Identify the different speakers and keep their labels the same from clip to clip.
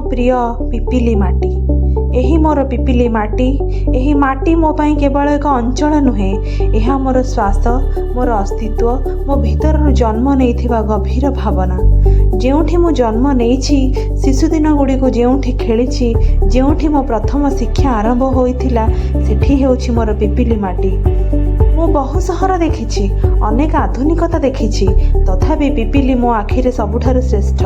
Speaker 1: प्रिय पिपिली माटी। एही मोर पिपिली माटी। एही माटी मो पाई केवल एक अंचल नुहे, यह मोर श्वास, मोर अस्तित्व, मो भीतर जन्म नहीं गभीर भावना। जेउठी मु जन्म नहीं शिशुदिन गुड़ी को जेउठी खेली, जेउठी मो प्रथम शिक्षा आरंभ होइथिला, सेठी हेउछि मोर पिपिली माटी। मु बहु सहर देखिछि, अनेक आधुनिकता देखिछि, तथापि पिपिली मो आखिरे सबुठारु श्रेष्ठ।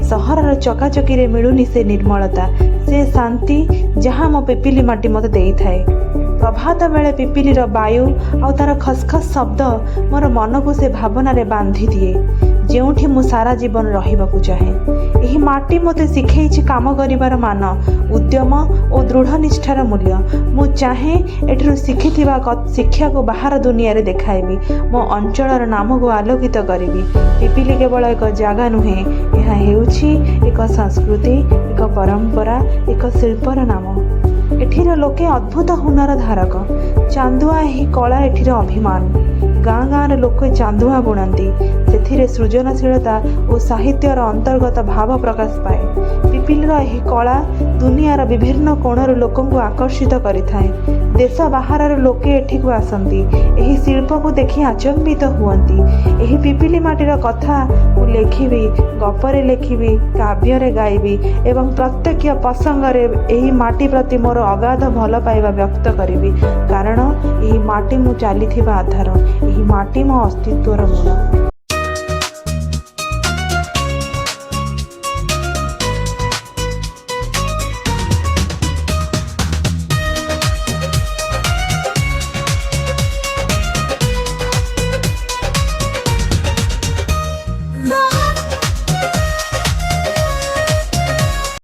Speaker 1: सहरर चकाचकी रे मिलुनी से निर्मलता, से शांति जहाँ मो पिपिली माटी मते देइथाए। प्रभात बेले पिपिलीर वायु आ तार खसखस शब्द मोर मन को से भावना रे बांधी दिए, जेउठी मु सारा जीवन रहिबाकू चाहे। एही माटी मते शिखैछि काम करिवार मान, उद्यम और दृढ़ निष्ठार मूल्य। मु चाहे एठरू शिखिथिबा शिक्षा को बाहर दुनिया रे देखाइबी, मो अंचलर नाम को आलोकित करिबी। पिपिली केवल एक जगह नुहे, यह हेउछि एक संस्कृति, एक परंपरा, एक शिल्पर नाम। एठिर लोके अद्भुत हुनर धारक। चांदुआ एही कला एठिर अभिमान। गाँ गाँव लोक चांदुआ बुणती, से सृजनशीलता और साहित्यर अंतर्गत भाव प्रकाश पाए। पिपिलीर एही कला दुनियार विभिन्न कोणर लोकंकु आकर्षित करिथाए। देश बाहर लोके एठिकु आसंती, एही शिल्प को देखि आचंबित हुअंती। एही पिपिली माटीर कथा मु लेखिबी, गपरे लेखिबी, काव्ୟରେ गाइबी एवं प्रत्येक प्रसंगरे एही माटी प्रति मोर अगाध भल पाइबा व्यक्त करिबी, कारण एही माटी मु चलीथिबा आधार, एही माटी मो अस्तित्वर मूल।